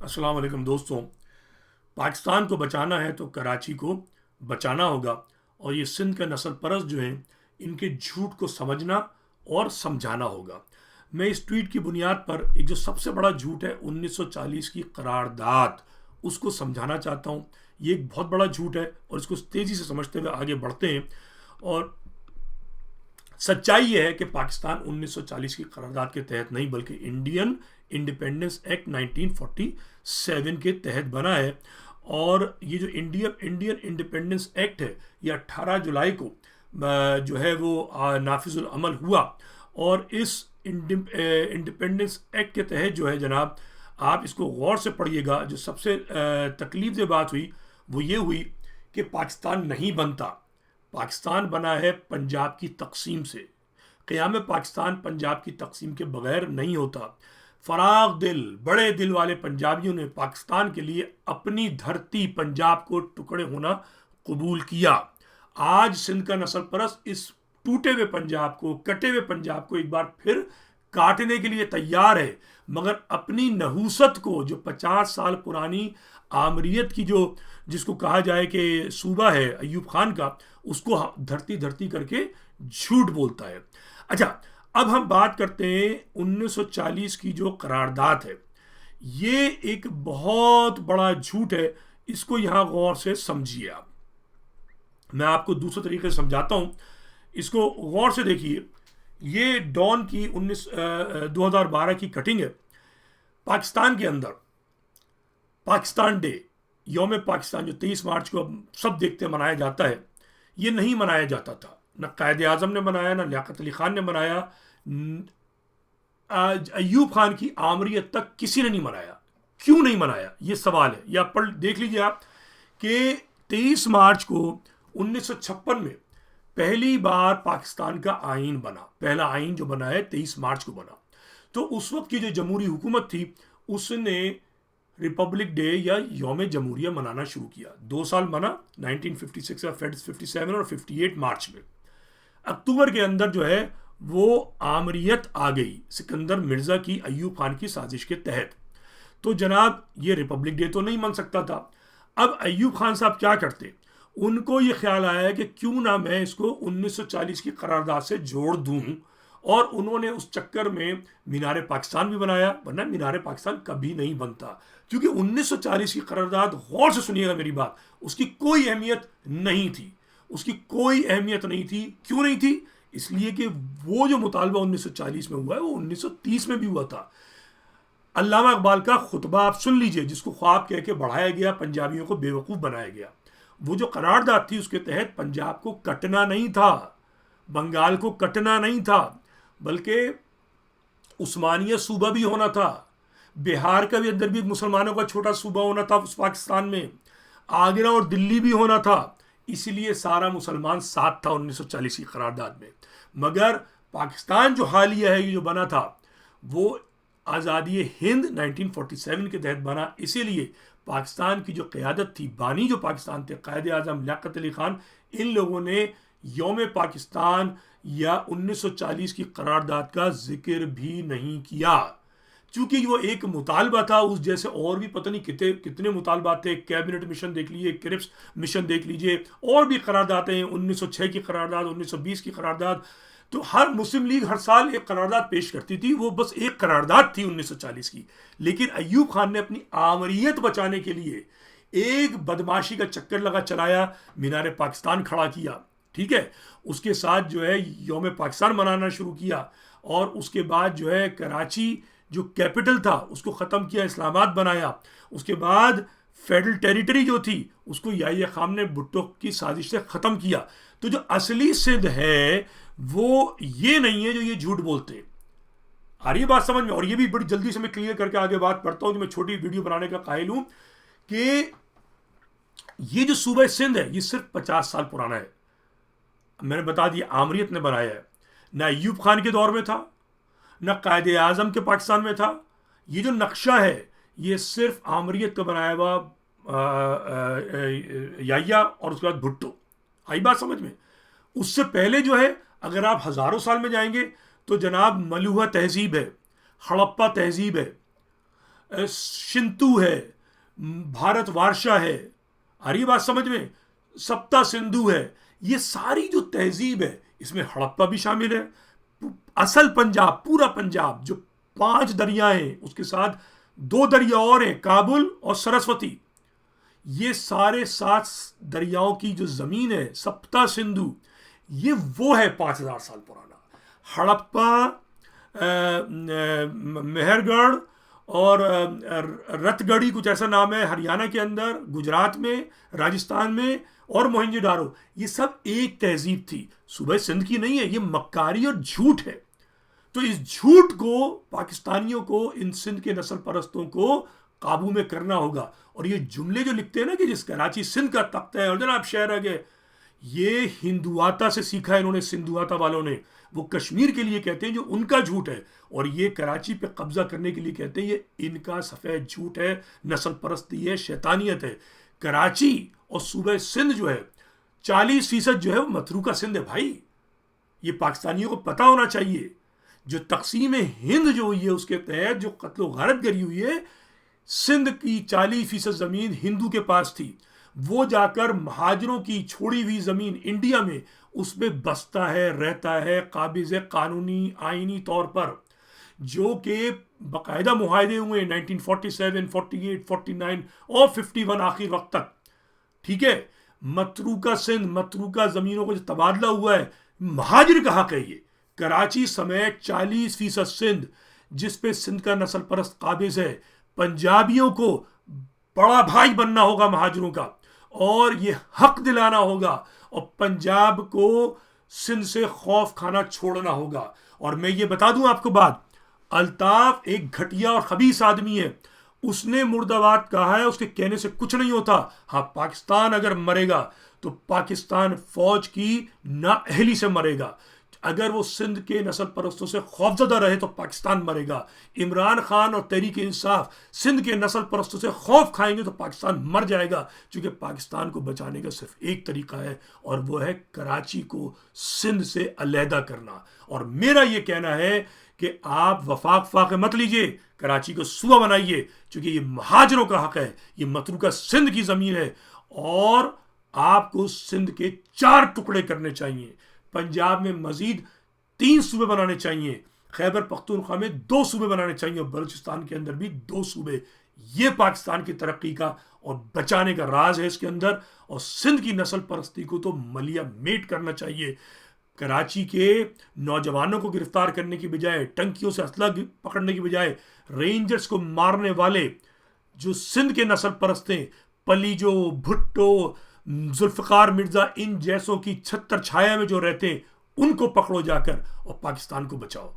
अस्सलाम वालेकुम दोस्तों। पाकिस्तान को बचाना है तो कराची को बचाना होगा। और ये सिंध के नस्ल परस्त जो हैं, इनके झूठ को समझना और समझाना होगा। मैं इस ट्वीट की बुनियाद पर एक जो सबसे बड़ा झूठ है 1940 की करारदाद, उसको समझाना चाहता हूँ। ये एक बहुत बड़ा झूठ है और इसको तेज़ी से समझते हुए आगे बढ़ते हैं। और सच्चाई यह है कि पाकिस्तान 1940 की करारदाद के तहत नहीं बल्कि इंडियन इंडिपेंडेंस एक्ट 1947 के तहत बना है। और ये जो इंडियन इंडिपेंडेंस एक्ट है, ये 18 जुलाई को जो है वो नाफिजुल अमल हुआ। और इस इंडिपेंडेंस एक्ट के तहत जो है जनाब, आप इसको गौर से पढ़िएगा। जो सबसे तकलीफ से बात हुई वो ये हुई कि पाकिस्तान नहीं बनता, पाकिस्तान बना है पंजाब की तकसीम से। क़याम पाकिस्तान पंजाब की तकसीम के बगैर नहीं होता। फराग दिल, बड़े दिल वाले पंजाबियों ने पाकिस्तान के लिए अपनी धरती पंजाब को टुकड़े होना कबूल किया। आज सिंध का नस्ल परस्त इस टूटे हुए पंजाब को, कटे हुए पंजाब को एक बार फिर काटने के लिए तैयार है, मगर अपनी नहूसत को, जो 50 साल पुरानी आमरीत की, जो जिसको कहा जाए कि सूबा है अयूब खान का, उसको धरती धरती करके झूठ बोलता है। अच्छा, अब हम बात करते हैं 1940 की जो करारदाद है। ये एक बहुत बड़ा झूठ है, इसको यहां गौर से समझिए। आप, मैं आपको दूसरे तरीके से समझाता हूं, इसको गौर से देखिए। ये डॉन की 2012 की कटिंग है। पाकिस्तान के अंदर पाकिस्तान डे, यौम पाकिस्तान, जो 23 मार्च को अब सब देखते मनाया जाता है, ये नहीं मनाया जाता था। न कायदे आजम ने मनाया, न लियाकत अली खान ने मनाया, आज अयूब खान की आमरीत तक किसी ने नहीं मनाया। क्यों नहीं मनाया, ये सवाल है। या पढ़ देख लीजिए आप कि 23 मार्च को 1956 में पहली बार पाकिस्तान का आइन बना। पहला आइन जो बना है 23 मार्च को बना। तो उस वक्त की जो जमहूरी हुकूमत थी, उसने रिपब्लिक डे या यौम जमहूरिया मनाना शुरू किया। 2 साल मना, 1956 या 57 और 58 मार्च में। अक्टूबर के अंदर जो है वो आमरीत आ गई सिकंदर मिर्जा की, अयूब खान की साजिश के तहत। तो जनाब, ये रिपब्लिक डे तो नहीं मन सकता था। अब अयूब खान साहब क्या करते, उनको ये ख्याल आया कि क्यों ना मैं इसको 1940 की करारदाद से जोड़ दूं। और उन्होंने उस चक्कर में मीनार पाकिस्तान भी बनाया, वरना मीनार पाकिस्तान कभी नहीं बनता। क्योंकि 1940 की करारदाद, गौर से सुनिएगा मेरी बात, उसकी कोई अहमियत नहीं थी। उसकी कोई अहमियत नहीं थी। क्यों नहीं थी? इसलिए कि वो जो मुतालबा 1940 में हुआ है वो 1930 में भी हुआ था। अल्लामा इकबाल का खुतबा आप सुन लीजिए, जिसको ख्वाब कह के बढ़ाया गया, पंजाबियों को बेवकूफ़ बनाया गया। वो जो करारदाद थी उसके तहत पंजाब को कटना नहीं था, बंगाल को कटना नहीं था, बल्कि उस्मानिया सूबा भी होना था। बिहार का भी अंदर भी मुसलमानों का छोटा सूबा होना था उस पाकिस्तान में। आगरा और दिल्ली भी होना था। इसलिए सारा मुसलमान साथ था 1940 की करारदाद में। मगर पाकिस्तान जो हालिया है, ये जो बना था, वो आज़ादी हिंद 1947 के तहत बना। इसीलिए पाकिस्तान की जो क़यादत थी, बानी जो पाकिस्तान थे, कायदे आज़म लियाकत अली खान, इन लोगों ने यौम पाकिस्तान या 1940 की करारदाद का जिक्र भी नहीं किया। चूंकि वो एक मुतालबा था, उस जैसे और भी पता नहीं कितने कितने मुतालबा थे। कैबिनेट मिशन देख लीजिए, क्रिप्स मिशन देख लीजिए, और भी करारदादें हैं, 1906 की करारदाद, 1920 की करारदाद। तो हर मुस्लिम लीग हर साल एक करारदाद पेश करती थी। वो बस एक करारदाद थी 1940 की। लेकिन अयूब खान ने अपनी आमरीत बचाने के लिए एक बदमाशी का चक्कर चलाया, मीनार पाकिस्तान खड़ा किया। ठीक है, उसके साथ जो है यौम पाकिस्तान मनाना शुरू किया। और उसके बाद जो है कराची जो कैपिटल था उसको ख़त्म किया, इस्लामाबाद बनाया। उसके बाद फेडरल टेरिटरी जो थी उसको याहिया खान ने भुट्टो की साजिश से ख़त्म किया। तो जो असली सिंध है वो ये नहीं है जो ये झूठ बोलते हैं। आ रही है बात समझ में? और ये भी बड़ी जल्दी से मैं क्लियर करके आगे बात करता हूं, जो मैं छोटी वीडियो बनाने का कायल हूं, कि ये जो सूबा सिंध है ये सिर्फ 50 साल पुराना है। मैंने बता दिया, आमरीत ने बनाया है। ना अयूब खान के दौर में था, न कायदे आज़म के पाकिस्तान में था। ये जो नक्शा है ये सिर्फ आमरीत का बनाया हुआ याहिया और उसके बाद भुट्टो। आई बात समझ में? उससे पहले जो है, अगर आप हज़ारों साल में जाएंगे तो जनाब मलुहा तहजीब है, हड़प्पा तहजीब है, शिंतु है, भारत वारसा है, आ रही बात समझ में, सप्ता सिंधु है, ये सारी जो तहजीब है इसमें हड़प्पा भी शामिल है। असल पंजाब, पूरा पंजाब जो 5 दरियाएं, उसके साथ 2 दरिया और हैं, काबुल और सरस्वती, ये सारे 7 दरियाओं की जो जमीन है सप्ता सिंधु, ये वो है 5000 साल पुराना। हड़प्पा, मेहरगढ़ और रतगढ़ी कुछ ऐसा नाम है हरियाणा के अंदर, गुजरात में, राजस्थान में, और मोहनजोदारो, ये सब एक तहजीब थी, सूबे सिंध की नहीं है। ये मक्कारी और झूठ है। तो इस झूठ को पाकिस्तानियों को, इन सिंध के नस्ल परस्तों को काबू में करना होगा। और ये जुमले जो लिखते हैं ना कि जिस कराची सिंध का तख्त है और जनाब शहर है, ये हिंदुआता से सीखा है इन्होंने, सिंधुआता वालों ने। वो कश्मीर के लिए कहते हैं जो उनका झूठ है, और ये कराची पे कब्जा करने के लिए कहते हैं ये इनका सफ़ेद झूठ है, नस्ल परस्ती है, शैतानियत है। कराची और सूबे सिंध जो है 40% जो है वो मतरूका सिंध है भाई, ये पाकिस्तानियों को पता होना चाहिए। जो तकसीम हिंद जो हुई है उसके तहत जो कत्लो गारत गरी हुई है, सिंध की 40% ज़मीन हिंदू के पास थी, वो जाकर महाजरों की छोड़ी हुई ज़मीन इंडिया में उसमें बसता है, रहता है, काबिज़ कानूनी आइनी तौर पर, जो कि बाकायदा मुआहदे हुए 1947, 48, 49 और 51 आखिर वक्त तक। ठीक है, मतरूका सिंध, मतरूका ज़मीनों को जो तबादला हुआ है, महाजिर का हक है ये। कराची समेत 40% सिंध, जिस पे सिंध का नस्ल परस्त काबिज है, पंजाबियों को बड़ा भाई बनना होगा महाजिरों का, और ये हक दिलाना होगा, और पंजाब को सिंध से खौफ खाना छोड़ना होगा। और मैं ये बता दूं आपको बात, अल्ताफ एक घटिया और खबीस आदमी है, उसने मुर्दाबाद कहा है, उसके कहने से कुछ नहीं होता। हाँ, पाकिस्तान अगर मरेगा तो पाकिस्तान फौज की नाअहली से मरेगा। अगर वो सिंध के नस्ल परस्तों से खौफजदा रहे तो पाकिस्तान मरेगा। इमरान खान और तहरीक इंसाफ सिंध के नस्ल परस्तों से खौफ खाएंगे तो पाकिस्तान मर जाएगा, क्योंकि पाकिस्तान को बचाने का सिर्फ एक तरीका है, और वो है कराची को सिंध से अलहदा करना। और मेरा ये कहना है कि आप वफाक मत लीजिए, कराची को सूबा बनाइए, क्योंकि ये महाजरों का हक है, ये मतरूका सिंध की ज़मीन है, और आपको सिंध के 4 टुकड़े करने चाहिए। पंजाब में मजीद 3 सूबे बनाने चाहिए, खैबर पख्तूनख्वा में 2 सूबे बनाने चाहिए, और बलूचिस्तान के अंदर भी 2 सूबे। ये पाकिस्तान की तरक्की का और बचाने का राज है इसके अंदर। और सिंध की नस्ल परस्ती को तो मलिया मेट करना चाहिए। कराची के नौजवानों को गिरफ्तार करने की बजाय, टंकियों से असला पकड़ने की बजाय, रेंजर्स को मारने वाले जो सिंध के नस्ल परस्त हैं, पलीजो, भुट्टो, जुल्फकार मिर्जा, इन जैसों की छत्र छाया में जो रहते हैं, उनको पकड़ो जाकर और पाकिस्तान को बचाओ।